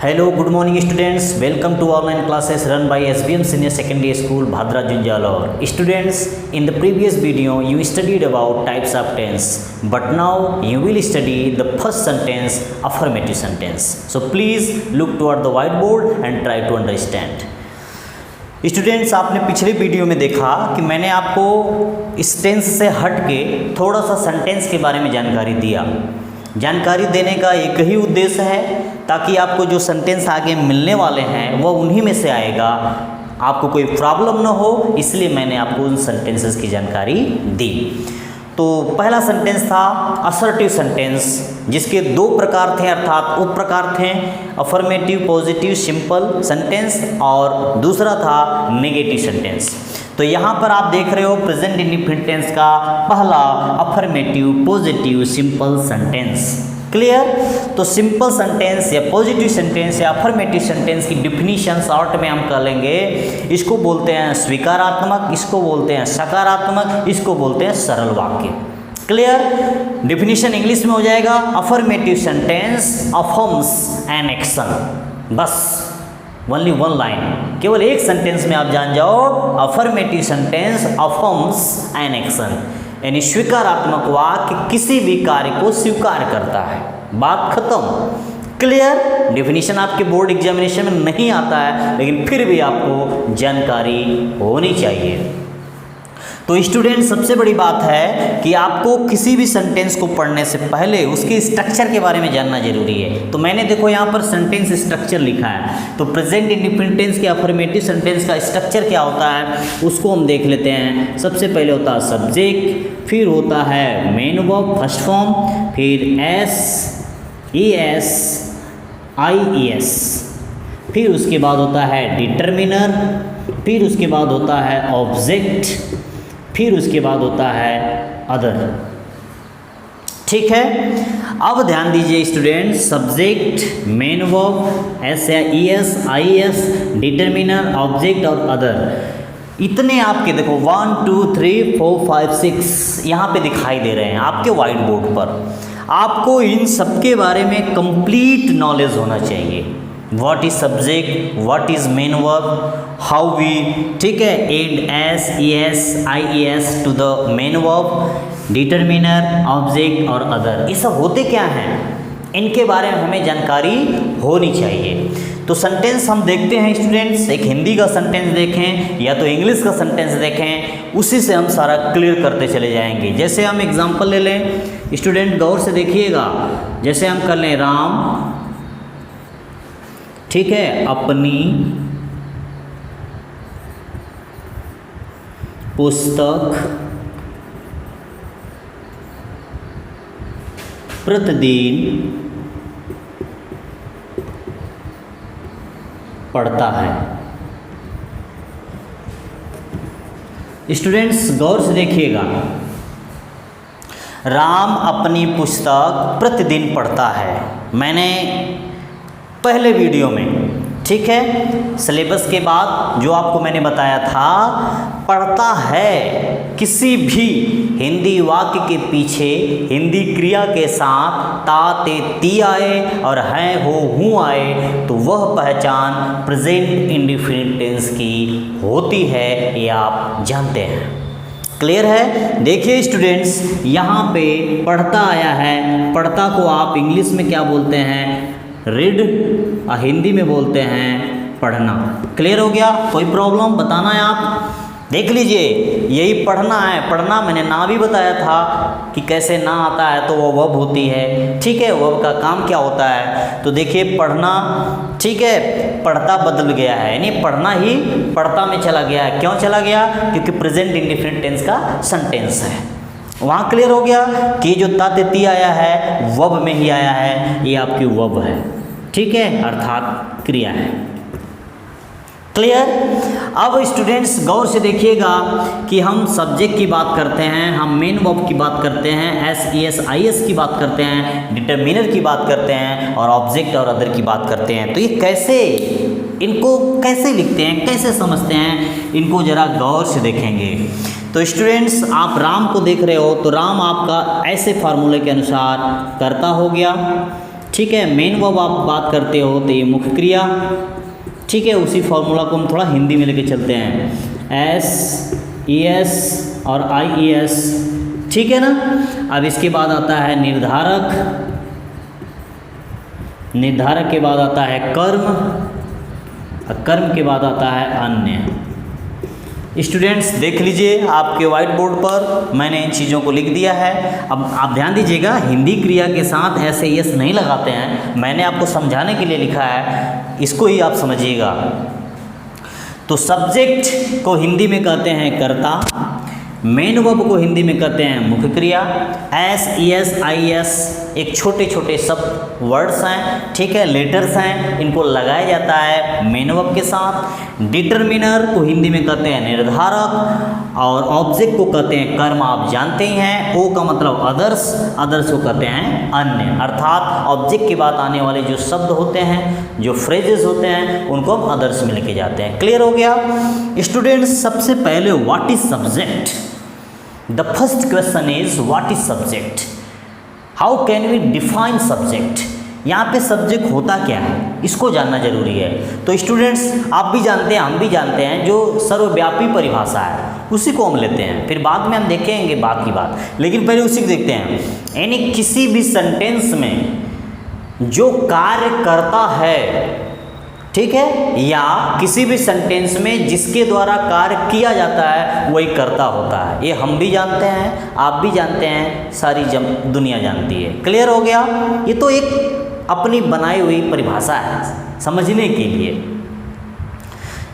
Hello, good morning students. Welcome to online classes run by SBM Senior Secondary School, Bhadra, Junjalore. Students, in the previous video you studied about types of tense, but now you will study the first sentence, affirmative sentence. So please look toward the whiteboard and try to understand. Students, आपने पिछले video में देखा कि मैंने आपको इस tense से हट के थोड़ा सा सेंटेंस के बारे में जानकारी दिया। जानकारी देने का एक ही उद्देश्य है ताकि आपको जो सेंटेंस आगे मिलने वाले हैं वह उन्हीं में से आएगा, आपको कोई प्रॉब्लम ना हो, इसलिए मैंने आपको उन सेंटेंसेस की जानकारी दी। तो पहला सेंटेंस था असर्टिव सेंटेंस, जिसके दो प्रकार थे, अर्थात उप प्रकार थे, अफर्मेटिव, पॉजिटिव, सिंपल सेंटेंस, और दूसरा था नेगेटिव सेंटेंस। तो यहाँ पर आप देख रहे हो प्रेजेंट इंडेफिनिट टेंस का पहला affirmative, positive, simple sentence. Clear? तो सिंपल सेंटेंस या पॉजिटिव सेंटेंस या अफर्मेटिव सेंटेंस की डिफिनीशन शॉर्ट में हम कर लेंगे। इसको बोलते हैं स्वीकारात्मक, इसको बोलते हैं सकारात्मक, इसको बोलते हैं सरल वाक्य। क्लियर? डिफिनीशन इंग्लिश में हो जाएगा affirmative sentence affirms an action. बस ओनली वन लाइन, केवल एक सेंटेंस में आप जान जाओ, affirmative sentence affirms an action, यानी स्वीकारात्मक वाक्य किसी भी कार्य को स्वीकार करता है। बात खत्म। क्लियर? डिफिनीशन आपके बोर्ड एग्जामिनेशन में नहीं आता है, लेकिन फिर भी आपको जानकारी होनी चाहिए। तो स्टूडेंट, सबसे बड़ी बात है कि आपको किसी भी सेंटेंस को पढ़ने से पहले उसके स्ट्रक्चर के बारे में जानना जरूरी है। तो मैंने देखो यहाँ पर सेंटेंस स्ट्रक्चर लिखा है, तो प्रेजेंट इंडेफिनिट टेंस के अफर्मेटिव सेंटेंस का स्ट्रक्चर क्या होता है उसको हम देख लेते हैं। सबसे पहले होता है सब्जेक्ट, फिर होता है मेन वर्ब फर्स्ट फॉर्म, फिर एस, ई एस, आई ई एस, फिर उसके बाद होता है डिटर्मिनर, फिर उसके बाद होता है ऑब्जेक्ट, फिर उसके बाद होता है अदर। ठीक है, अब ध्यान दीजिए student, subject, main verb, S या E S, I S, determiner, object और अदर, इतने आपके देखो 1 2 3 4 5 6 यहाँ पे दिखाई दे रहे हैं आपके व्हाइट बोर्ड पर। आपको इन सब के बारे में कंप्लीट नॉलेज होना चाहिए। What is subject, what is main verb, how we, ठीक है, add s, es, ies to the main verb, determiner, object और other, ये सब होते क्या हैं, इनके बारे में हमें जानकारी होनी चाहिए। तो सेंटेंस हम देखते हैं स्टूडेंट्स, एक हिंदी का सेंटेंस देखें या तो इंग्लिश का सेंटेंस देखें, उसी से हम सारा क्लियर करते चले जाएंगे। जैसे हम एग्जाम्पल ले लें स्टूडेंट, गौर से देखिएगा, जैसे हम कर लें राम, ठीक है, अपनी पुस्तक प्रतिदिन पढ़ता है। स्टूडेंट्स, गौर से देखिएगा, राम अपनी पुस्तक प्रतिदिन पढ़ता है। मैंने पहले वीडियो में, ठीक है, सिलेबस के बाद जो आपको मैंने बताया था, पढ़ता है किसी भी हिंदी वाक्य के पीछे हिंदी क्रिया के साथ ता ते ती आए और है हो हूँ आए तो वह पहचान प्रेजेंट इंडेफिनिट टेंस की होती है, ये आप जानते हैं। क्लियर है? देखिए स्टूडेंट्स, यहाँ पे पढ़ता आया है, पढ़ता को आप इंग्लिश में क्या बोलते हैं, रीड, और हिंदी में बोलते हैं पढ़ना। क्लियर हो गया? कोई प्रॉब्लम बताना है आप? देख लीजिए, यही पढ़ना है। पढ़ना मैंने ना भी बताया था कि कैसे ना आता है तो वो वर्ब होती है। ठीक है, वर्ब का काम क्या होता है, तो देखिए पढ़ना, ठीक है, पढ़ता बदल गया है, यानी पढ़ना ही पढ़ता में चला गया है। क्यों चला गया? क्योंकि प्रेजेंट इंडेफिनिट टेंस का सेंटेंस है। वहाँ क्लियर हो गया कि जो ता ते ती आया है वर्ब में ही आया है, ये आपकी वर्ब है, ठीक है, अर्थात क्रिया है। क्लियर? अब स्टूडेंट्स गौर से देखिएगा कि हम सब्जेक्ट की बात करते हैं, हम मेन वर्ब की बात करते हैं, S E S I S की बात करते हैं, डिटर्मिनर की बात करते हैं और ऑब्जेक्ट और अदर की बात करते हैं। तो ये कैसे, इनको कैसे लिखते हैं, कैसे समझते हैं, इनको ज़रा गौर से देखेंगे। तो स्टूडेंट्स, आप राम को देख रहे हो, तो राम आपका ऐसे फार्मूले के अनुसार कर्ता हो गया, ठीक है। मेन वर्ब आप बात करते हो तो ये मुख्य क्रिया, ठीक है। उसी फॉर्मूला को हम थोड़ा हिंदी में लेके चलते हैं, SES और IES, ठीक है ना। अब इसके बाद आता है निर्धारक, निर्धारक के बाद आता है कर्म, और कर्म के बाद आता है अन्य। स्टूडेंट्स देख लीजिए, आपके व्हाइट बोर्ड पर मैंने इन चीज़ों को लिख दिया है। अब आप ध्यान दीजिएगा, हिंदी क्रिया के साथ SES नहीं लगाते हैं, मैंने आपको समझाने के लिए लिखा है, इसको ही आप समझिएगा। तो सब्जेक्ट को हिंदी में कहते हैं कर्ता, मेन वर्ब को हिंदी में कहते हैं मुख्य क्रिया। SES IES एक छोटे छोटे सब वर्ड्स हैं, ठीक है, लेटर्स हैं, इनको लगाया जाता है मेन वर्ब के साथ। डिटरमिनर को हिंदी में कहते हैं निर्धारक, और ऑब्जेक्ट को कहते हैं कर्म, आप जानते ही हैं। O का मतलब अदर्स, अदर्स को कहते हैं अन्य, अर्थात ऑब्जेक्ट के बाद आने वाले जो शब्द होते हैं, जो फ्रेजेस होते हैं, उनको हम अदर्स में लेके जाते हैं। क्लियर हो गया स्टूडेंट्स? सबसे पहले what is subject? The first question is what is subject? How can we define subject? यहाँ पे सब्जेक्ट होता क्या है, इसको जानना जरूरी है। तो स्टूडेंट्स आप भी जानते हैं, हम भी जानते हैं, जो सर्वव्यापी परिभाषा है उसी को हम लेते हैं, फिर बाद में हम देखेंगे बाकी बात, लेकिन पहले उसी को देखते हैं। यानी किसी भी सेंटेंस में जो कार्य करता है, ठीक है, या किसी भी सेंटेंस में जिसके द्वारा कार्य किया जाता है वही कर्ता होता है। ये हम भी जानते हैं, आप भी जानते हैं, सारी दुनिया जानती है। क्लियर हो गया? ये तो एक अपनी बनाई हुई परिभाषा है समझने के लिए।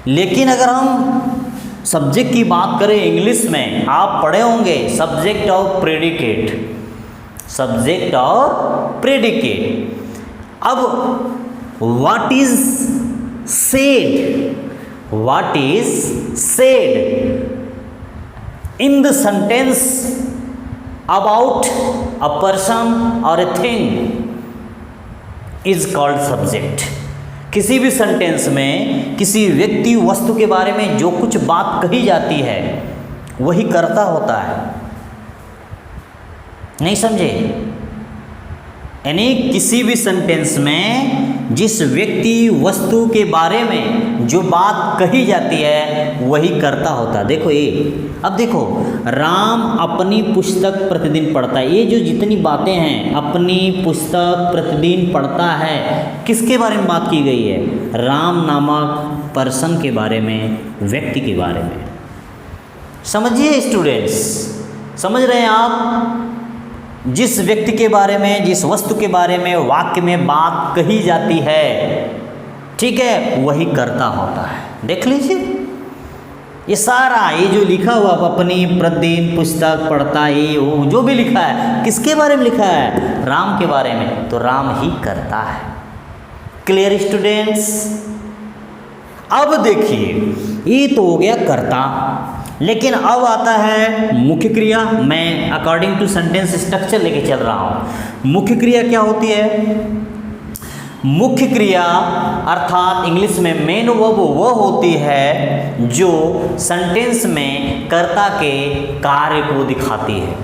लेकिन अगर हम सब्जेक्ट की बात करें इंग्लिश में, आप पढ़े होंगे सब्जेक्ट और प्रेडिकेट, सब्जेक्ट और प्रेडिकेट। अब what is said, what is said in the sentence about a person or a thing is called subject। किसी भी सेंटेंस में किसी व्यक्ति वस्तु के बारे में जो कुछ बात कही जाती है वही कर्ता होता है। नहीं समझे? यानी किसी भी सेंटेंस में जिस व्यक्ति वस्तु के बारे में जो बात कही जाती है वही कर्ता होता है। देखो ये, अब देखो, राम अपनी पुस्तक प्रतिदिन पढ़ता है, ये जो जितनी बातें हैं, अपनी पुस्तक प्रतिदिन पढ़ता है, किसके बारे में बात की गई है? राम नामक पर्सन के बारे में, व्यक्ति के बारे में। समझिए स्टूडेंट्स, समझ रहे हैं आप? जिस व्यक्ति के बारे में, जिस वस्तु के बारे में वाक्य में बात कही जाती है, ठीक है, वही कर्ता होता है। देख लीजिए ये सारा, ये जो लिखा हुआ अपनी प्रतिदिन पुस्तक पढ़ता है, ये वो जो भी लिखा है, किसके बारे में लिखा है? राम के बारे में, तो राम ही करता है। Clear students? अब देखिए, ये तो हो गया कर्ता, लेकिन अब आता है मुख्य क्रिया। मैं अकॉर्डिंग टू सेंटेंस स्ट्रक्चर लेके चल रहा हूँ। मुख्य क्रिया क्या होती है? मुख्य क्रिया अर्थात इंग्लिश में मेन वर्ब वो होती है जो सेंटेंस में कर्ता के कार्य को दिखाती है।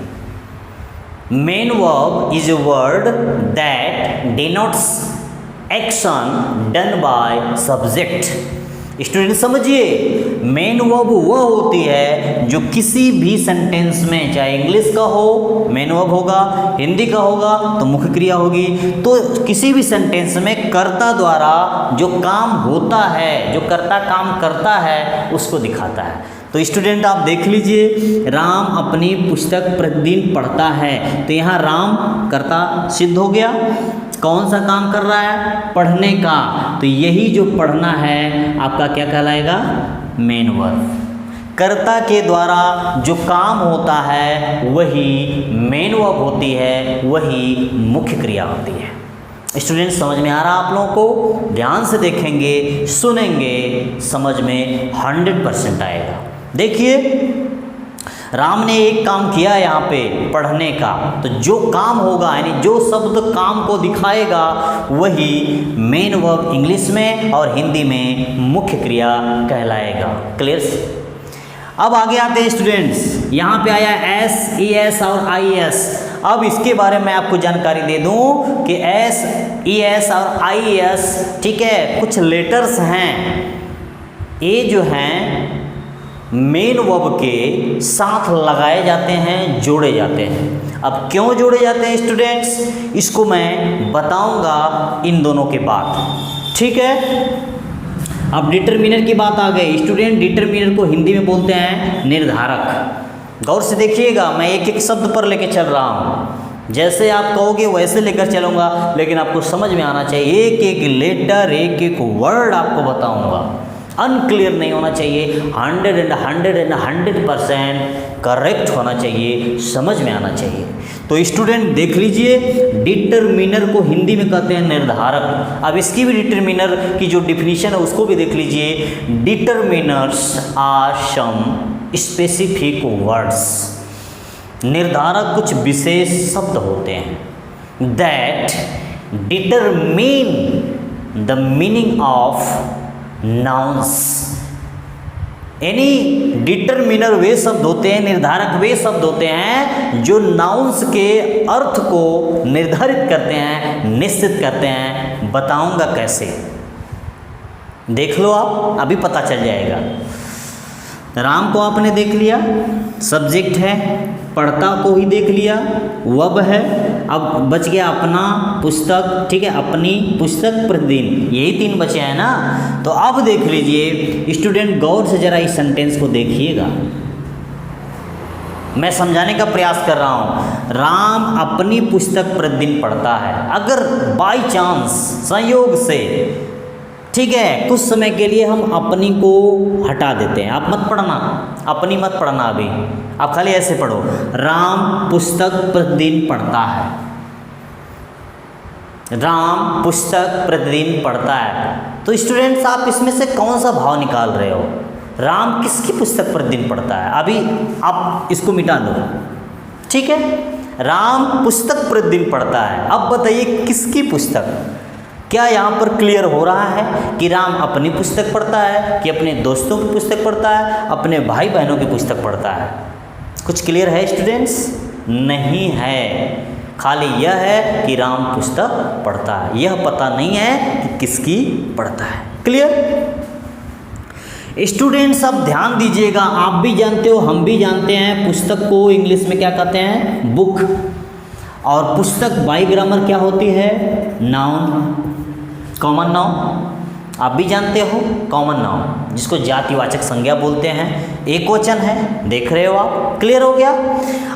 Main verb is a word that denotes action done by subject। Student समझिए, मेन वर्ब वो होती है जो किसी भी सेंटेंस में, चाहे इंग्लिश का हो मेन वर्ब होगा, हिंदी का होगा तो मुख्य क्रिया होगी, तो किसी भी सेंटेंस में कर्ता द्वारा जो काम होता है, जो कर्ता काम करता है, उसको दिखाता है। तो स्टूडेंट आप देख लीजिए, राम अपनी पुस्तक प्रतिदिन पढ़ता है, तो यहाँ राम कर्ता सिद्ध हो गया। कौन सा काम कर रहा है? पढ़ने का, तो यही जो पढ़ना है आपका क्या कहलाएगा? Main verb. कर्ता के द्वारा जो काम होता है वही मेन वर्ब होती है, वही मुख्य क्रिया होती है। स्टूडेंट समझ में आ रहा आप लोगों को? ध्यान से देखेंगे, सुनेंगे, समझ में 100% आएगा। देखिए, राम ने एक काम किया यहाँ पे पढ़ने का, तो जो काम होगा यानी जो शब्द काम को दिखाएगा वही मेन वर्ब इंग्लिश में और हिंदी में मुख्य क्रिया कहलाएगा। क्लियर? अब आगे आते हैं स्टूडेंट्स, यहाँ पे आया SES और IES। अब इसके बारे में आपको जानकारी दे दूं कि एस, ई एस और आई एस, ठीक है, कुछ लेटर्स हैं, ये जो हैं मेन वर्ब के साथ लगाए जाते हैं, जोड़े जाते हैं। अब क्यों जोड़े जाते हैं स्टूडेंट्स, इसको मैं बताऊंगा इन दोनों के बाद, ठीक है। अब डिटरमिनर की बात आ गई स्टूडेंट, डिटरमिनर को हिंदी में बोलते हैं निर्धारक। गौर से देखिएगा, मैं एक एक शब्द पर लेके चल रहा हूँ, जैसे आप कहोगे वैसे लेकर चलूँगा, लेकिन आपको समझ में आना चाहिए, एक एक लेटर, एक एक वर्ड आपको बताऊँगा, अनक्लियर नहीं होना चाहिए, 100% करेक्ट होना चाहिए, समझ में आना चाहिए। तो स्टूडेंट देख लीजिए, डिटरमिनर को हिंदी में कहते हैं निर्धारक। अब इसकी भी डिटरमिनर की जो डिफिनीशन है उसको भी देख लीजिए। Determiners are some specific words, निर्धारक कुछ विशेष शब्द होते हैं that determine the meaning of nouns. यानी डिटरमिनर वे शब्द होते हैं, निर्धारक वे शब्द होते हैं जो नाउन्स के अर्थ को निर्धारित करते हैं, निश्चित करते हैं। बताऊंगा कैसे, देख लो आप, अभी पता चल जाएगा। राम को आपने देख लिया, सब्जेक्ट है, पढ़ता को ही देख लिया, वर्ब है, अब बच गया अपना पुस्तक, ठीक है, अपनी पुस्तक प्रतिदिन, यही 3 बचे हैं ना। तो अब देख लीजिए स्टूडेंट, गौर से जरा इस सेंटेंस को देखिएगा, मैं समझाने का प्रयास कर रहा हूँ। राम अपनी पुस्तक प्रतिदिन पढ़ता है। अगर बाई चांस, संयोग से, ठीक है, कुछ समय के लिए हम अपनी को हटा देते हैं, आप मत पढ़ना, अपनी मत पढ़ना, अभी आप खाली ऐसे पढ़ो, राम पुस्तक प्रतिदिन पढ़ता है, राम पुस्तक प्रतिदिन पढ़ता है। तो स्टूडेंट्स, आप इसमें से कौन सा भाव निकाल रहे हो? राम किसकी पुस्तक प्रतिदिन पढ़ता है? अभी आप इसको मिटा दो, ठीक है, राम पुस्तक प्रतिदिन पढ़ता है। अब बताइए किसकी पुस्तक? क्या यहाँ पर क्लियर हो रहा है कि राम अपनी पुस्तक पढ़ता है, कि अपने दोस्तों की पुस्तक पढ़ता है, अपने भाई बहनों की पुस्तक पढ़ता है? कुछ क्लियर है स्टूडेंट्स? नहीं है, खाली यह है कि राम पुस्तक पढ़ता है, यह पता नहीं है कि किसकी पढ़ता है। Clear students? अब ध्यान दीजिएगा, आप भी जानते हो, हम भी जानते हैं, पुस्तक को इंग्लिश में क्या कहते हैं? बुक। और पुस्तक बाई ग्रामर क्या होती है? Noun, common noun. आप भी जानते हो कॉमन नाउन, जिसको जातिवाचक संज्ञा बोलते हैं, एक वचन है, देख रहे हो आप? क्लियर हो गया?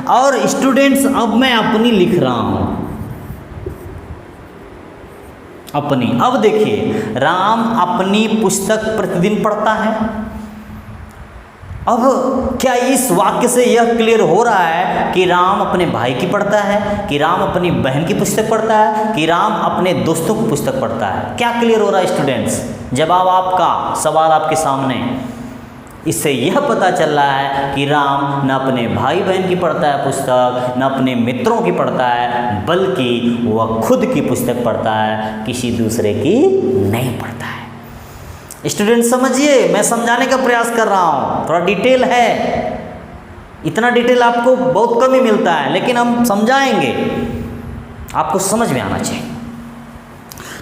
और स्टूडेंट्स, अब मैं अपनी लिख रहा हूं, अपनी। अब देखिए, राम अपनी पुस्तक प्रतिदिन पढ़ता है। अब क्या इस वाक्य से यह क्लियर हो रहा है कि राम अपने भाई की पढ़ता है, कि राम अपनी बहन की पुस्तक पढ़ता है, कि राम अपने दोस्तों की पुस्तक पढ़ता है? क्या क्लियर हो रहा है स्टूडेंट्स? जवाब आपका, सवाल आपके सामने। इससे यह पता चल रहा है कि राम न अपने भाई बहन की पढ़ता है पुस्तक, न अपने मित्रों की पढ़ता है, बल्कि वह खुद की पुस्तक पढ़ता है, किसी दूसरे की नहीं पढ़ता है। स्टूडेंट समझिए, मैं समझाने का प्रयास कर रहा हूँ, थोड़ा डिटेल है, इतना डिटेल आपको बहुत कम ही मिलता है, लेकिन हम समझाएंगे, आपको समझ में आना चाहिए।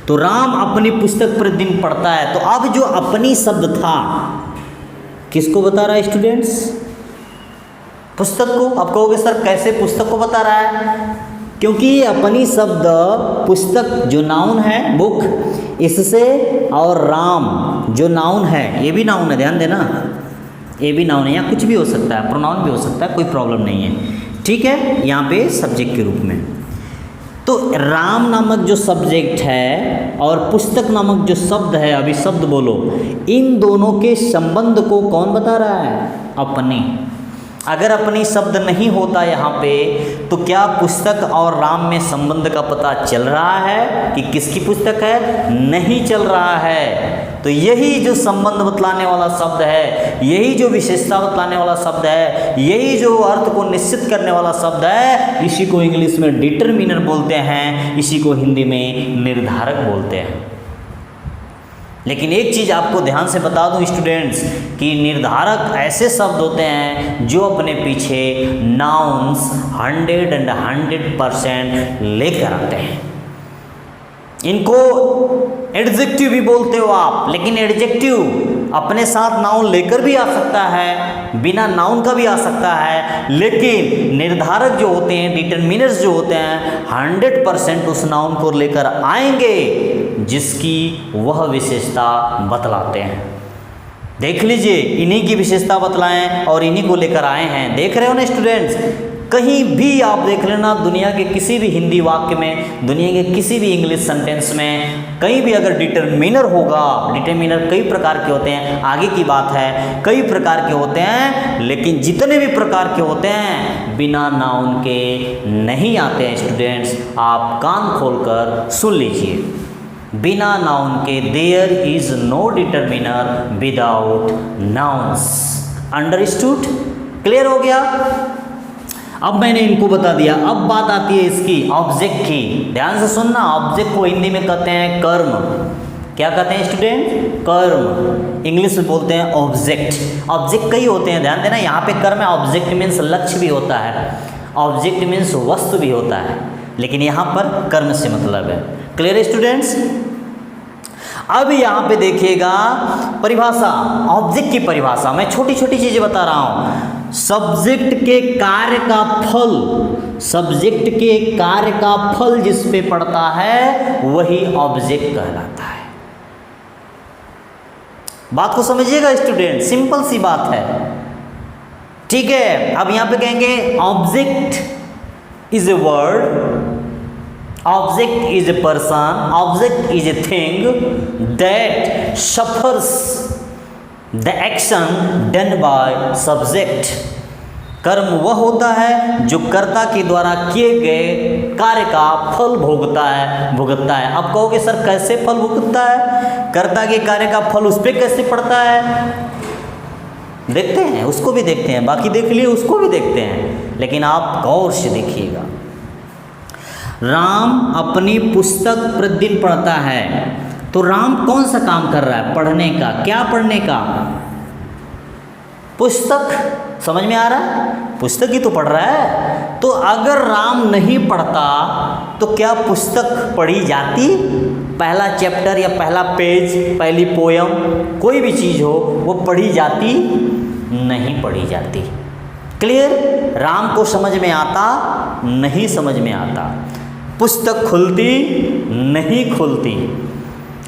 तो राम अपनी पुस्तक प्रतिदिन पढ़ता है। तो अब जो अपनी शब्द था, किसको बता रहा है स्टूडेंट्स? पुस्तक को। अब कहोगे सर कैसे पुस्तक को बता रहा है? क्योंकि अपनी शब्द पुस्तक जो नाउन है, बुक, इससे, और राम जो नाउन है, ये भी नाउन है, ध्यान देना, ये भी नाउन है, या कुछ भी हो सकता है, प्रोनाउन भी हो सकता है, कोई प्रॉब्लम नहीं है, ठीक है, यहाँ पे सब्जेक्ट के रूप में। तो राम नामक जो सब्जेक्ट है और पुस्तक नामक जो शब्द है, अभी शब्द बोलो, इन दोनों के संबंध को कौन बता रहा है? अपनी। अगर अपनी शब्द नहीं होता यहाँ पे, तो क्या पुस्तक और राम में संबंध का पता चल रहा है कि किसकी पुस्तक है? नहीं चल रहा है। तो यही जो संबंध बतलाने वाला शब्द है, यही जो विशेषता बतलाने वाला शब्द है, यही जो अर्थ को निश्चित करने वाला शब्द है, इसी को इंग्लिश में डिटरमिनर बोलते हैं, इसी को हिंदी में निर्धारक बोलते हैं। लेकिन एक चीज़ आपको ध्यान से बता दूं स्टूडेंट्स कि निर्धारक ऐसे शब्द होते हैं जो अपने पीछे नाउन्स 100% लेकर आते हैं। इनको एडजेक्टिव भी बोलते हो आप, लेकिन एडजेक्टिव अपने साथ नाउन लेकर भी आ सकता है, बिना नाउन का भी आ सकता है, लेकिन निर्धारक जो होते हैं, डिटरमिनर्स जो होते हैं 100% उस नाउन को लेकर आएंगे जिसकी वह विशेषता बतलाते हैं। देख लीजिए, इन्हीं की विशेषता बतलाएं और इन्हीं को लेकर आए हैं। देख रहे हो ना स्टूडेंट्स, कहीं भी आप देख लेना, दुनिया के किसी भी हिंदी वाक्य में, दुनिया के किसी भी इंग्लिश सेंटेंस में कहीं भी अगर डिटरमिनर होगा, डिटरमिनर कई प्रकार के होते हैं, आगे की बात है, कई प्रकार के होते हैं, लेकिन जितने भी प्रकार के होते हैं बिना नाउन के नहीं आते हैं। स्टूडेंट्स आप कान खोलकर सुन लीजिए, बिना नाउन के there is no determiner without nouns. Understood? Clear हो गया? अब मैंने इनको बता दिया। अब बात आती है इसकी ऑब्जेक्ट की। ध्यान से सुनना, ऑब्जेक्ट को हिंदी में कहते हैं कर्म। क्या कहते हैं स्टूडेंट? कर्म। इंग्लिश में बोलते हैं ऑब्जेक्ट। ऑब्जेक्ट कई होते हैं, ध्यान देना, यहाँ पे कर्म है। ऑब्जेक्ट मीन्स लक्ष्य भी होता है, ऑब्जेक्ट मीन्स वस्तु भी होता है, लेकिन यहाँ पर कर्म से मतलब है। Clear students? अब यहाँ पे देखिएगा परिभाषा, ऑब्जेक्ट की परिभाषा। मैं छोटी छोटी चीजें बता रहा हूँ। सब्जेक्ट के कार्य का फल, सब्जेक्ट के कार्य का फल जिस पे पड़ता है वही ऑब्जेक्ट कहलाता है। बात को समझिएगा स्टूडेंट, सिंपल सी बात है, ठीक है। अब यहां पे कहेंगे object is a word, object is a person, object is a thing that suffers the action done by subject. कर्म वह होता है जो कर्ता के द्वारा किए गए कार्य का फल भुगतता है। अब कहोगे सर कैसे फल भुगतता है? कर्ता के कार्य का फल उस पर कैसे पड़ता है? देखते हैं, उसको भी देखते हैं, बाकी देख लिए उसको भी देखते हैं, लेकिन आप गौर से देखिएगा। राम अपनी पुस्तक प्रतिदिन पढ़ता है, तो राम कौन सा काम कर रहा है? पढ़ने का। क्या पढ़ने का? पुस्तक। समझ में आ रहा है? पुस्तक ही तो पढ़ रहा है। तो अगर राम नहीं पढ़ता तो क्या पुस्तक पढ़ी जाती? पहला चैप्टर या पहला पेज, पहली पोयम, कोई भी चीज़ हो वो पढ़ी जाती? नहीं पढ़ी जाती। क्लियर? राम को समझ में आता? नहीं समझ में आता। पुस्तक खुलती? नहीं खुलती।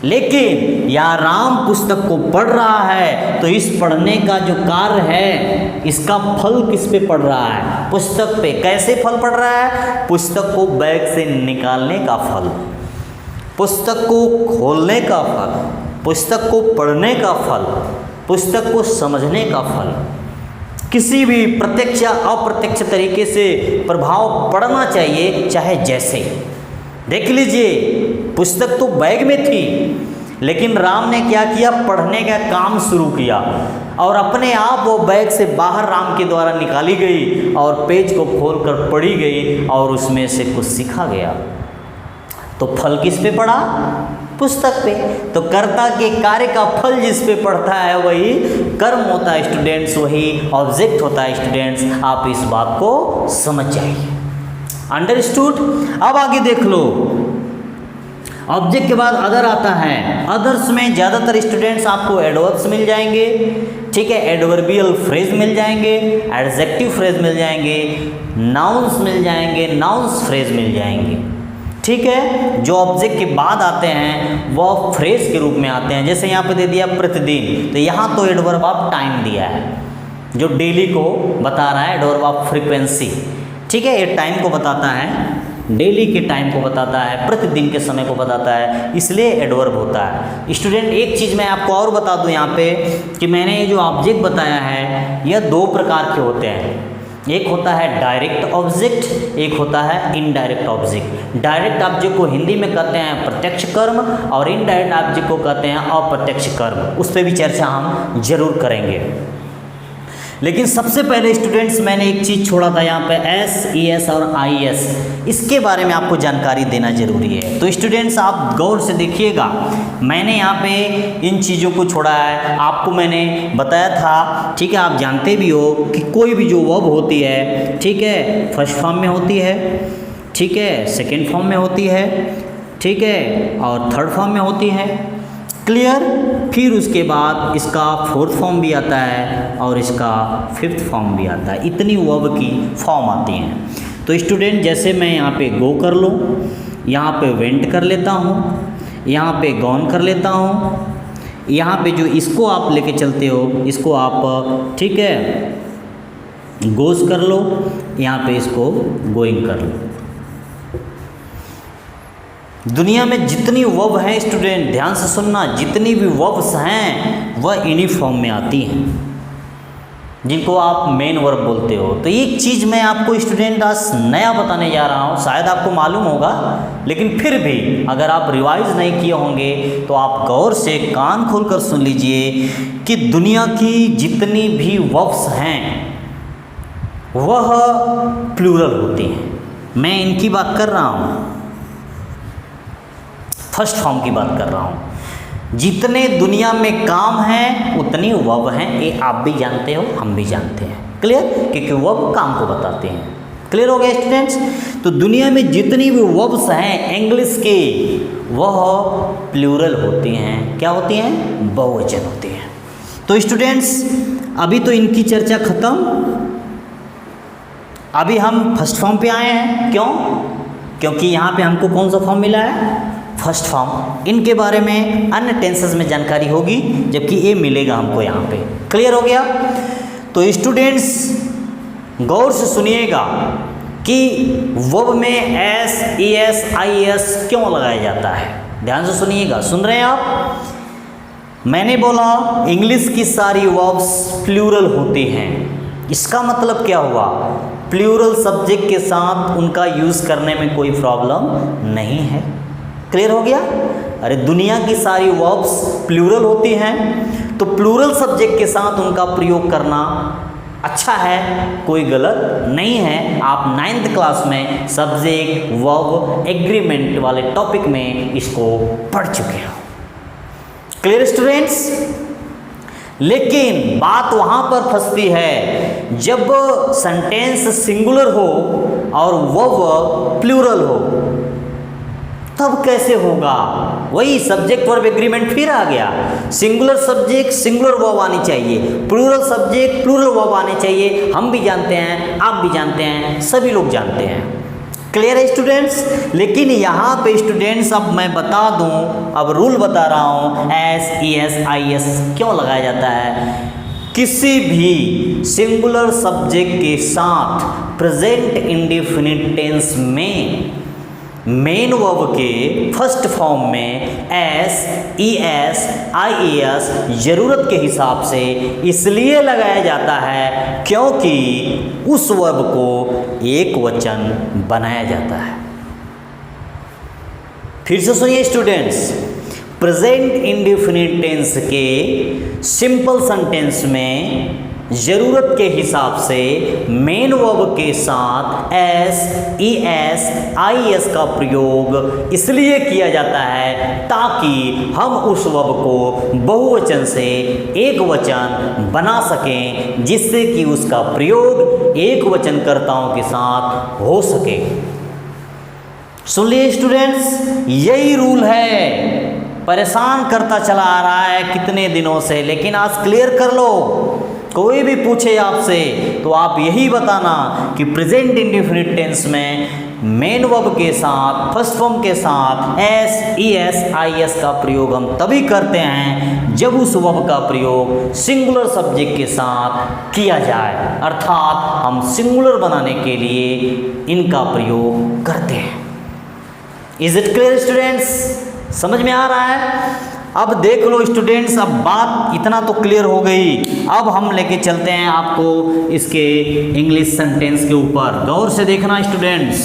लेकिन यहाँ राम पुस्तक को पढ़ रहा है, तो इस पढ़ने का जो कार्य है इसका फल किस पे पड़ रहा है? पुस्तक पे। कैसे फल पड़ रहा है? पुस्तक को बैग से निकालने का फल, पुस्तक को खोलने का फल, पुस्तक को पढ़ने का फल, पुस्तक को समझने का फल। किसी भी प्रत्यक्ष या अप्रत्यक्ष तरीके से प्रभाव पड़ना चाहिए, चाहे जैसे। देख लीजिए, पुस्तक तो बैग में थी, लेकिन राम ने क्या किया? पढ़ने का काम शुरू किया और अपने आप वो बैग से बाहर राम के द्वारा निकाली गई और पेज को खोलकर पढ़ी गई और उसमें से कुछ सीखा गया। तो फल किस पे पड़ा? पुस्तक पे। तो कर्ता के कार्य का फल जिस पे पड़ता है वही कर्म होता है स्टूडेंट्स, वही ऑब्जेक्ट होता है स्टूडेंट्स। आप इस बात को समझ जाइए। अंडरस्टूड? अब आगे देख लो, ऑब्जेक्ट के बाद अदर आता है। अदर्स में ज़्यादातर स्टूडेंट्स आपको एडवर्ब्स मिल जाएंगे, ठीक है, एडवर्बियल फ्रेज मिल जाएंगे, एडजेक्टिव फ्रेज मिल जाएंगे, नाउन्स मिल जाएंगे, नाउन्स फ्रेज मिल जाएंगे, ठीक है। जो ऑब्जेक्ट के बाद आते हैं वह फ्रेज के रूप में आते हैं। जैसे यहाँ पे दे दिया प्रतिदिन, तो यहाँ तो एडवर्ब ऑफ टाइम दिया है जो डेली को बता रहा है, एडवर्ब ऑफ फ्रीक्वेंसी, ठीक है, ये टाइम को बताता है, डेली के टाइम को बताता है, प्रतिदिन के समय को बताता है, इसलिए एडवर्ब होता है। स्टूडेंट एक चीज़ मैं आपको और बता दूं यहाँ पे कि मैंने ये जो ऑब्जेक्ट बताया है यह दो प्रकार के होते हैं। एक होता है डायरेक्ट ऑब्जेक्ट, एक होता है इनडायरेक्ट ऑब्जेक्ट। डायरेक्ट ऑब्जेक्ट को हिंदी में कहते हैं प्रत्यक्ष कर्म और इनडायरेक्ट ऑब्जेक्ट को कहते हैं अप्रत्यक्ष कर्म। उस पर भी चर्चा हम जरूर करेंगे। लेकिन सबसे पहले स्टूडेंट्स मैंने एक चीज़ छोड़ा था यहाँ पे SES और IS, इसके बारे में आपको जानकारी देना जरूरी है। तो स्टूडेंट्स आप गौर से देखिएगा, मैंने यहाँ पे इन चीज़ों को छोड़ा है। आपको मैंने बताया था, ठीक है, आप जानते भी हो कि कोई भी जो वर्ब होती है, ठीक है, फर्स्ट फॉर्म में होती है, ठीक है, सेकेंड फॉर्म में होती है, ठीक है, और थर्ड फॉर्म में होती है। क्लियर। फिर उसके बाद इसका फोर्थ फॉर्म भी आता है और इसका फिफ्थ फॉर्म भी आता है। इतनी वर्ब की फॉर्म आती हैं। तो स्टूडेंट जैसे मैं यहाँ पे गो कर लूँ, यहाँ पे वेंट कर लेता हूँ, यहाँ पे गॉन कर लेता हूँ, यहाँ पे जो इसको आप लेके चलते हो इसको आप, ठीक है, गोस कर लो, यहाँ पे इसको गोइंग कर लो। दुनिया में जितनी वर्ब हैं स्टूडेंट, ध्यान से सुनना, जितनी भी वर्ब्स हैं वह इन्हीं फॉर्म में आती हैं जिनको आप मेन वर्ब बोलते हो। तो एक चीज़ मैं आपको स्टूडेंट आज नया बताने जा रहा हूँ, शायद आपको मालूम होगा, लेकिन फिर भी अगर आप रिवाइज नहीं किए होंगे तो आप गौर से कान खोलकर सुन लीजिए कि दुनिया की जितनी भी वर्ब्स हैं वह प्लूरल होती हैं। मैं इनकी बात कर रहा हूँ, फर्स्ट फॉर्म की बात कर रहा हूँ। जितने दुनिया में काम हैं उतनी वर्ब हैं, ये आप भी जानते हो, हम भी जानते हैं। क्लियर, क्योंकि वर्ब काम को बताते हैं। क्लियर हो गया स्टूडेंट्स। तो दुनिया में जितनी भी वर्ब्स हैं इंग्लिश के वह प्लूरल होती हैं। क्या होती हैं? बहुवचन होती हैं। तो स्टूडेंट्स अभी तो इनकी चर्चा खत्म, अभी हम फर्स्ट फॉर्म पे आए हैं। क्यों? क्योंकि यहाँ पे हमको कौन सा फॉर्म मिला है? First form. इनके बारे में अन्य टेंसेस में जानकारी होगी, जबकि ये मिलेगा हमको यहाँ पे। क्लियर हो गया। तो स्टूडेंट्स गौर से सुनिएगा कि वर्ब में SES IS क्यों लगाया जाता है। ध्यान से सुनिएगा, सुन रहे हैं आप? मैंने बोला इंग्लिश की सारी वर्ब्स प्लूरल होती हैं। इसका मतलब क्या हुआ? प्लूरल सब्जेक्ट के साथ उनका यूज़ करने में कोई प्रॉब्लम नहीं है। क्लियर हो गया? अरे दुनिया की सारी वर्ब्स प्लूरल होती हैं, तो प्लूरल सब्जेक्ट के साथ उनका प्रयोग करना अच्छा है, कोई गलत नहीं है। आप 9th क्लास में सब्जेक्ट वर्ब एग्रीमेंट वाले टॉपिक में इसको पढ़ चुके हो। Clear students? लेकिन बात वहाँ पर फंसती है जब सेंटेंस सिंगुलर हो और वर्ब प्लूरल हो, तब कैसे होगा? वही सब्जेक्ट वर्ब एग्रीमेंट फिर आ गया। सिंगुलर सब्जेक्ट सिंगुलर वर्ब आनी चाहिए, प्लूरल सब्जेक्ट प्लूरल वर्ब आने चाहिए। हम भी जानते हैं, आप भी जानते हैं, सभी लोग जानते हैं। क्लियर है स्टूडेंट्स? लेकिन यहाँ पे स्टूडेंट्स अब मैं बता दूँ, अब रूल बता रहा हूँ, SES IS क्यों लगाया जाता है। किसी भी सिंगुलर सब्जेक्ट के साथ प्रेजेंट इंडेफिनिट टेंस में मेन वर्ब के फर्स्ट फॉर्म में SES IES ज़रूरत के हिसाब से इसलिए लगाया जाता है क्योंकि उस वर्ब को एक वचन बनाया जाता है। फिर से सुनिए स्टूडेंट्स, प्रेजेंट इंडेफिनिट टेंस के सिंपल सेंटेंस में ज़रूरत के हिसाब से मेन वर्ब के साथ SES IS का प्रयोग इसलिए किया जाता है ताकि हम उस वर्ब को बहुवचन से एक वचन बना सकें, जिससे कि उसका प्रयोग एक वचनकर्ताओं के साथ हो सके। सुन लिए स्टूडेंट्स, यही रूल है, परेशान करता चला आ रहा है कितने दिनों से, लेकिन आज क्लियर कर लो। कोई भी पूछे आपसे तो आप यही बताना कि प्रेजेंट इंडेफिनिट टेंस में मेन वर्ब के साथ फर्स्ट फॉर्म के साथ SES IS का प्रयोग हम तभी करते हैं जब उस वर्ब का प्रयोग सिंगुलर सब्जेक्ट के साथ किया जाए, अर्थात हम सिंगुलर बनाने के लिए इनका प्रयोग करते हैं। Is it clear students? समझ में आ रहा है? अब देख लो स्टूडेंट्स, अब बात इतना तो क्लियर हो गई। अब हम लेके चलते हैं आपको इसके इंग्लिश सेंटेंस के ऊपर। गौर से देखना स्टूडेंट्स,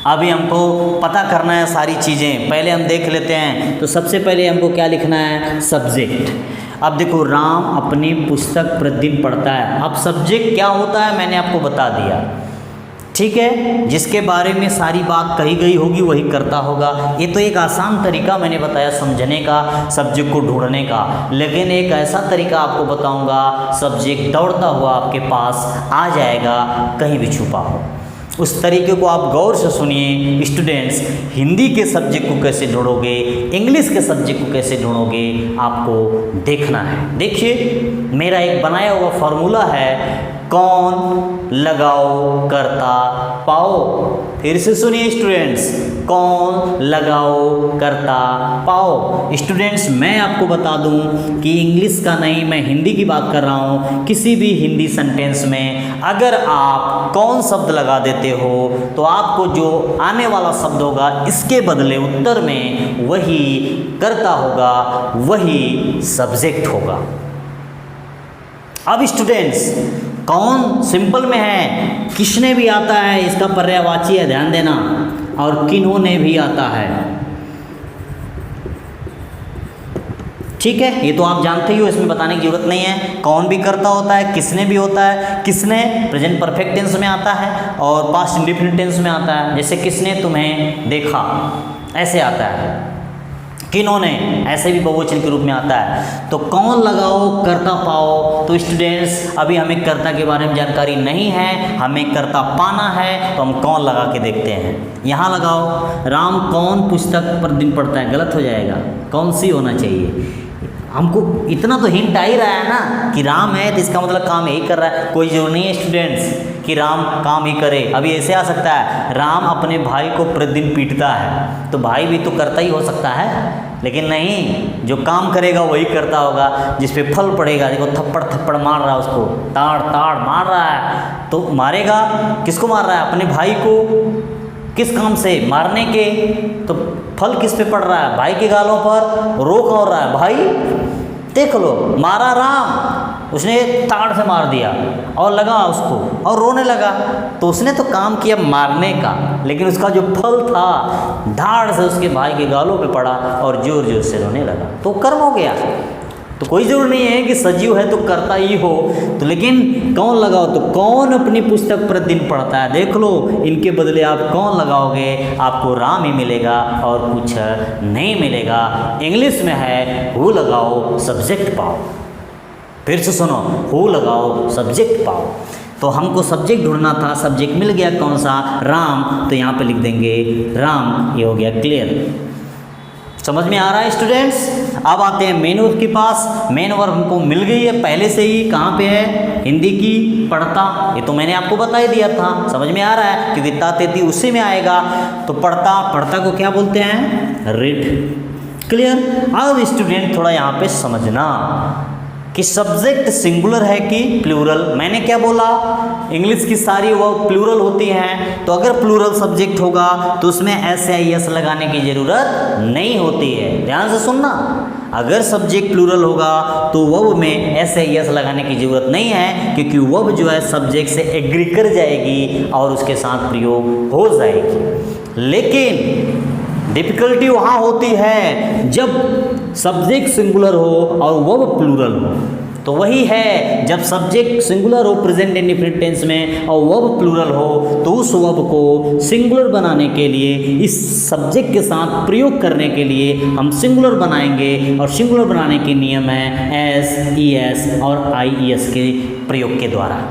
अभी हमको पता करना है सारी चीज़ें। पहले हम देख लेते हैं, तो सबसे पहले हमको क्या लिखना है? सब्जेक्ट। अब देखो, राम अपनी पुस्तक प्रतिदिन पढ़ता है। अब सब्जेक्ट क्या होता है मैंने आपको बता दिया, ठीक है। जिसके बारे में सारी बात कही गई होगी वही करता होगा। ये तो एक आसान तरीका मैंने बताया समझने का, सब्जेक्ट को ढूंढने का। लेकिन एक ऐसा तरीका आपको बताऊंगा, सब्जेक्ट दौड़ता हुआ आपके पास आ जाएगा, कहीं भी छुपा हो। उस तरीके को आप गौर से सुनिए स्टूडेंट्स। हिंदी के सब्जेक्ट को कैसे ढूंढोगे, इंग्लिश के सब्जेक्ट को कैसे ढूंढोगे, आपको देखना है। देखिए, मेरा एक बनाया हुआ फॉर्मूला है, कौन लगाओ करता पाओ। फिर से सुनिए स्टूडेंट्स, कौन लगाओ करता पाओ। स्टूडेंट्स, मैं आपको बता दूं कि इंग्लिश का नहीं, मैं हिंदी की बात कर रहा हूं। किसी भी हिंदी सेंटेंस में अगर आप कौन शब्द लगा देते हो तो आपको जो आने वाला शब्द होगा इसके बदले उत्तर में वही करता होगा, वही सब्जेक्ट होगा। अब स्टूडेंट्स, कौन सिंपल में है, किसने भी आता है, इसका पर्यायवाची है, ध्यान देना, और किन्होंने भी आता है, ठीक है। ये तो आप जानते ही हो, इसमें बताने की जरूरत नहीं है। कौन भी करता होता है, किसने भी होता है। किसने प्रेजेंट परफेक्ट टेंस में आता है और पास्ट इंडेफिनिट टेंस में आता है। जैसे किसने तुम्हें देखा, ऐसे आता है। किन्होंने ऐसे भी बहुवचन के रूप में आता है। तो कौन लगाओ करता पाओ। तो स्टूडेंट्स, अभी हमें कर्ता के बारे में जानकारी नहीं है, हमें कर्ता पाना है, तो हम कौन लगा के देखते हैं। यहाँ लगाओ, राम कौन पुस्तक प्रतिदिन पढ़ता है, गलत हो जाएगा, कौन सी होना चाहिए। हमको इतना तो हिंट आ ही रहा है ना कि राम है, तो इसका मतलब काम यही कर रहा है। कोई जरूरी नहीं है स्टूडेंट्स कि राम काम ही करे। अभी ऐसे आ सकता है, राम अपने भाई को प्रतिदिन पीटता है, तो भाई भी तो करता ही हो सकता है। लेकिन नहीं, जो काम करेगा वही करता होगा, जिस पे फल पड़ेगा। देखो, थप्पड़ थप्पड़ मार रहा है उसको, ताड़ ताड़ मार रहा है, तो मारेगा किसको मार रहा है, अपने भाई को। किस काम से, मारने के। तो फल किस पे पड़ रहा है, भाई के गालों पर। रो कौन रहा है, भाई। देख लो, मारा राम, उसने ताड़ से मार दिया और लगा उसको और रोने लगा, तो उसने तो काम किया मारने का, लेकिन उसका जो फल था धाड़ से उसके भाई के गालों पे पड़ा और जोर जोर से रोने लगा, तो कर्म हो गया। तो कोई जरूर नहीं है कि सजीव है तो करता ही हो। तो लेकिन कौन लगाओ, तो कौन अपनी पुस्तक प्रतिदिन पढ़ता है। देख लो, इनके बदले आप कौन लगाओगे, आपको राम ही मिलेगा और कुछ नहीं मिलेगा। इंग्लिश में है हु लगाओ सब्जेक्ट पाओ। फिर से सुनो, हु लगाओ सब्जेक्ट पाओ। तो हमको सब्जेक्ट ढूंढना था, सब्जेक्ट मिल गया कौन सा, राम। तो यहाँ पे लिख देंगे राम, ये हो गया क्लियर। समझ में आ रहा है स्टूडेंट्स। अब आते हैं मेन वर्ब के पास। मेन वर्ब हमको मिल गई है पहले से ही, कहाँ पे है, हिंदी की, पढ़ता। ये तो मैंने आपको बता ही दिया था, समझ में आ रहा है, क्योंकि तातेती उसी में आएगा। तो पढ़ता, पढ़ता को क्या बोलते हैं, रीड। क्लियर। अब स्टूडेंट थोड़ा यहाँ पे समझना कि सब्जेक्ट सिंगुलर है कि प्लूरल। मैंने क्या बोला, इंग्लिश की सारी वर्ब प्लूरल होती हैं। तो अगर प्लूरल सब्जेक्ट होगा तो उसमें एस या एस लगाने की ज़रूरत नहीं होती है। ध्यान से सुनना, अगर सब्जेक्ट प्लूरल होगा तो वर्ब में एस या एस लगाने की ज़रूरत नहीं है, क्योंकि वर्ब जो है सब्जेक्ट से एग्री कर जाएगी और उसके साथ प्रयोग हो जाएगी। लेकिन डिफिकल्टी वहाँ होती है जब सब्जेक्ट सिंगुलर हो और वर्ब प्लूरल हो। तो वही है, जब सब्जेक्ट सिंगुलर हो प्रेजेंट इंडेफिनिट टेंस में और वर्ब प्लूरल हो, तो उस वर्ब को सिंगुलर बनाने के लिए, इस सब्जेक्ट के साथ प्रयोग करने के लिए हम सिंगुलर बनाएंगे। और सिंगुलर बनाने के नियम है एस, ई एस और आई ई एस के प्रयोग के द्वारा।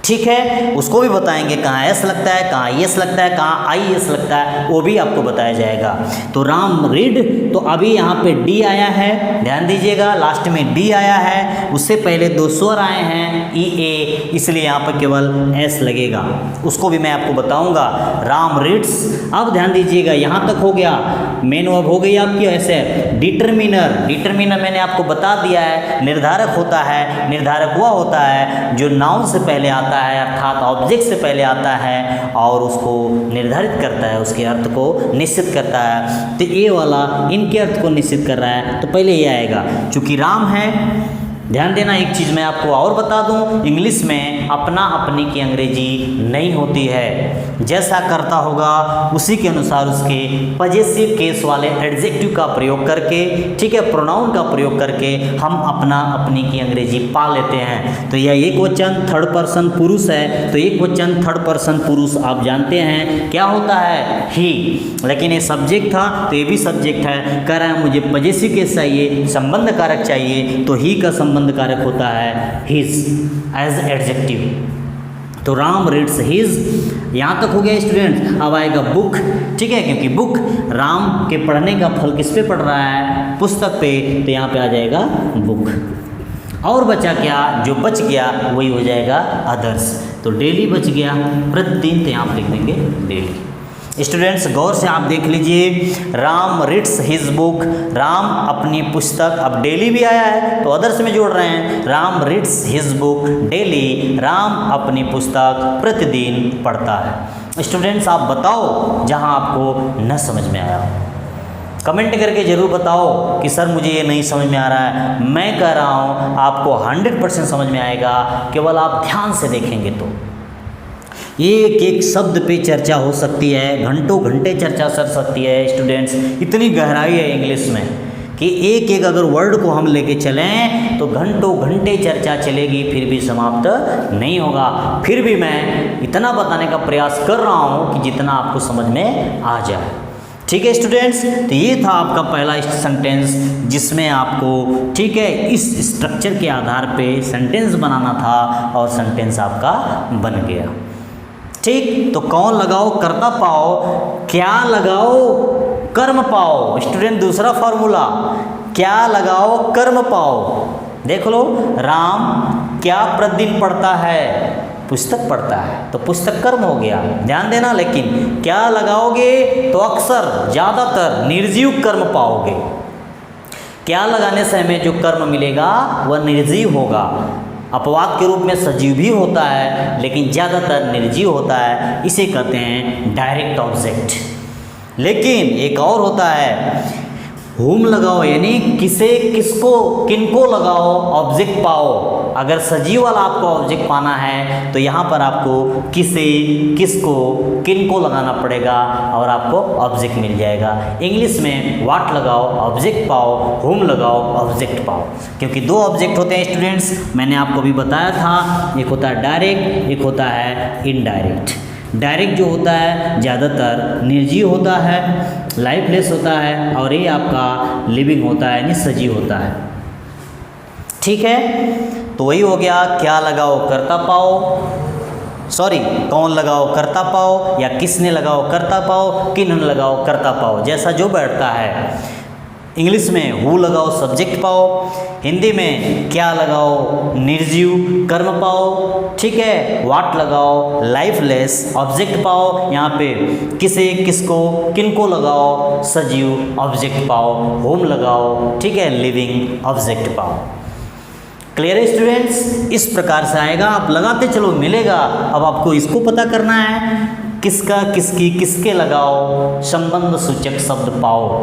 ठीक है, उसको भी बताएंगे कहाँ एस लगता है, कहाँ ई एस लगता है, कहाँ आई एस लगता है, वो भी आपको बताया जाएगा। तो राम रीड, तो अभी यहाँ पे डी आया है, ध्यान दीजिएगा, लास्ट में डी आया है, उससे पहले दो स्वर आए हैं ई ए, इसलिए यहाँ पर केवल एस लगेगा। उसको भी मैं आपको बताऊंगा। राम रीड्स। अब ध्यान दीजिएगा, यहाँ तक हो गया, मेन वर्ब हो गई आपकी। ऐसे डिटरमिनर, डिटरमिनर मैंने आपको बता दिया है, निर्धारक होता है। निर्धारक वह होता है जो नाउन से पहले आता है, अर्थात ऑब्जेक्ट से पहले आता है और उसको निर्धारित करता है, उसके अर्थ को निश्चित करता है। तो ये वाला इनके अर्थ को निश्चित कर रहा है, तो पहले ये आएगा। चूंकि राम है ध्यान देना, एक चीज़ मैं आपको और बता दूं, इंग्लिश में अपना अपनी की अंग्रेजी नहीं होती है। जैसा करता होगा उसी के अनुसार उसके पजेसिव केस वाले एडजेक्टिव का प्रयोग करके, ठीक है, प्रोनाउन का प्रयोग करके हम अपना अपनी की अंग्रेजी पा लेते हैं। तो यह एक वचन थर्ड पर्सन पुरुष है, तो एक वचन थर्ड पर्सन पुरुष आप जानते हैं क्या होता है, ही। लेकिन ये सब्जेक्ट था तो ये भी सब्जेक्ट है। कह रहा है मुझे पजेसिव केस चाहिए, संबंध कारक चाहिए, तो ही का संबंध कारक होता है हिज एज एडजेक्टिव। तो राम रीड्स हिज, यहाँ तक हो गया स्टूडेंट। अब आएगा बुक, ठीक है, क्योंकि बुक राम के पढ़ने का फल किस पे पड़ रहा है, पुस्तक पे, तो यहाँ पे आ जाएगा बुक। और बचा क्या, जो बच गया वही हो जाएगा अदर्स। तो डेली बच गया, प्रतिदिन, तो यहाँ पे लिख देंगे डेली। स्टूडेंट्स गौर से आप देख लीजिए, Ram reads his book, Ram अपनी पुस्तक, अब डेली भी आया है तो अदर्स में जोड़ रहे हैं। Ram reads his book daily, Ram अपनी पुस्तक प्रतिदिन पढ़ता है। स्टूडेंट्स आप बताओ जहां आपको न समझ में आया, कमेंट करके ज़रूर बताओ कि सर मुझे ये नहीं समझ में आ रहा है। मैं कह रहा हूँ आपको 100% समझ में आएगा, केवल आप ध्यान से देखेंगे तो। एक एक शब्द पे चर्चा हो सकती है, घंटों घंटे चर्चा कर सकती है स्टूडेंट्स। इतनी गहराई है इंग्लिश में कि एक एक अगर वर्ड को हम लेके चलें तो घंटों घंटे चर्चा चलेगी, फिर भी समाप्त नहीं होगा। फिर भी मैं इतना बताने का प्रयास कर रहा हूँ कि जितना आपको समझ में आ जाए। ठीक है स्टूडेंट्स, तो ये था आपका पहला सेंटेंस जिसमें आपको, ठीक है, इस स्ट्रक्चर के आधार पे सेंटेंस बनाना था और सेंटेंस आपका बन गया। ठीक, तो कौन लगाओ कर्ता पाओ, क्या लगाओ कर्म पाओ। स्टूडेंट दूसरा फॉर्मूला, क्या लगाओ कर्म पाओ। देख लो, राम क्या प्रतिदिन पढ़ता है, पुस्तक पढ़ता है, तो पुस्तक कर्म हो गया। ध्यान देना, लेकिन क्या लगाओगे तो अक्सर ज़्यादातर निर्जीव कर्म पाओगे। क्या लगाने से हमें जो कर्म मिलेगा वह निर्जीव होगा। अपवाद के रूप में सजीव भी होता है, लेकिन ज़्यादातर निर्जीव होता है, इसे कहते हैं डायरेक्ट ऑब्जेक्ट। लेकिन एक और होता है, हुम लगाओ, यानी किसे, किसको, किनको लगाओ ऑब्जेक्ट पाओ। अगर सजीव वाला आपको ऑब्जेक्ट पाना है तो यहाँ पर आपको किसे, किसको, किनको लगाना पड़ेगा और आपको ऑब्जेक्ट मिल जाएगा। इंग्लिश में व्हाट लगाओ ऑब्जेक्ट पाओ, हुम लगाओ ऑब्जेक्ट पाओ, क्योंकि दो ऑब्जेक्ट होते हैं स्टूडेंट्स, मैंने आपको भी बताया था। एक होता है डायरेक्ट, एक होता है इनडायरेक्ट। डायरेक्ट जो होता है ज़्यादातर निर्जीव होता है, लाइफलेस होता है, और ये आपका लिविंग होता है, यानी सजीव होता है। ठीक है, तो वही हो गया, क्या लगाओ कर्ता पाओ, सॉरी कौन लगाओ कर्ता पाओ, या किसने लगाओ कर्ता पाओ, किन्होंने लगाओ कर्ता पाओ, जैसा जो बैठता है। इंग्लिश में हु लगाओ सब्जेक्ट पाओ, हिंदी में क्या लगाओ निर्जीव कर्म पाओ, ठीक है, व्हाट लगाओ लाइफलेस ऑब्जेक्ट पाओ, यहाँ पे किसे, किसको, किनको लगाओ सजीव ऑब्जेक्ट पाओ, होम लगाओ, ठीक है, लिविंग ऑब्जेक्ट पाओ। क्लियर है स्टूडेंट्स, इस प्रकार से आएगा, आप लगाते चलो मिलेगा। अब आपको इसको पता करना है, किसका, किसकी, किसके लगाओ संबंध सूचक शब्द पाओ,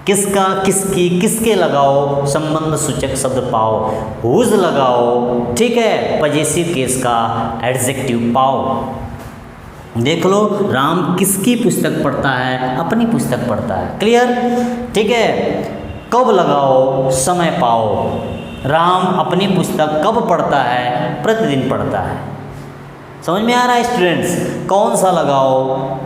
किसका, किसकी, किसके लगाओ संबंध सूचक शब्द पाओ, हुज लगाओ, ठीक है, पजेसिव केस का एडजेक्टिव पाओ। देख लो, राम किसकी पुस्तक पढ़ता है, अपनी पुस्तक पढ़ता है। क्लियर, ठीक है, कब लगाओ समय पाओ, राम अपनी पुस्तक कब पढ़ता है, प्रतिदिन पढ़ता है। समझ में आ रहा है स्टूडेंट्स, कौन सा लगाओ,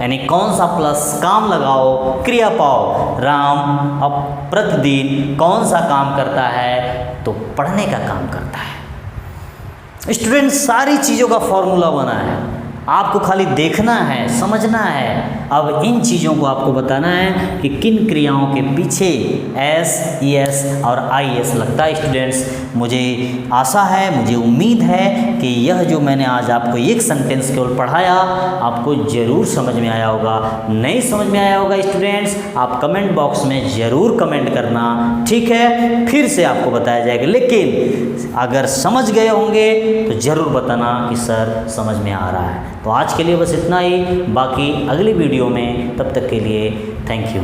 यानी कौन सा प्लस काम लगाओ, क्रिया पाओ। राम अब प्रतिदिन कौन सा काम करता है, तो पढ़ने का काम करता है। स्टूडेंट्स सारी चीज़ों का फॉर्मूला बना है, आपको खाली देखना है, समझना है। अब इन चीज़ों को आपको बताना है कि किन क्रियाओं के पीछे एस, ईएस और आईएस लगता है। स्टूडेंट्स मुझे आशा है, मुझे उम्मीद है कि यह जो मैंने आज आपको एक सेंटेंस केवल पढ़ाया आपको ज़रूर समझ में आया होगा। नहीं समझ में आया होगा स्टूडेंट्स, आप कमेंट बॉक्स में ज़रूर कमेंट करना, ठीक है, फिर से आपको बताया जाएगा। लेकिन अगर समझ गए होंगे तो ज़रूर बताना कि सर समझ में आ रहा है। तो आज के लिए बस इतना ही, बाकी अगली वीडियो में, तब तक के लिए थैंक यू।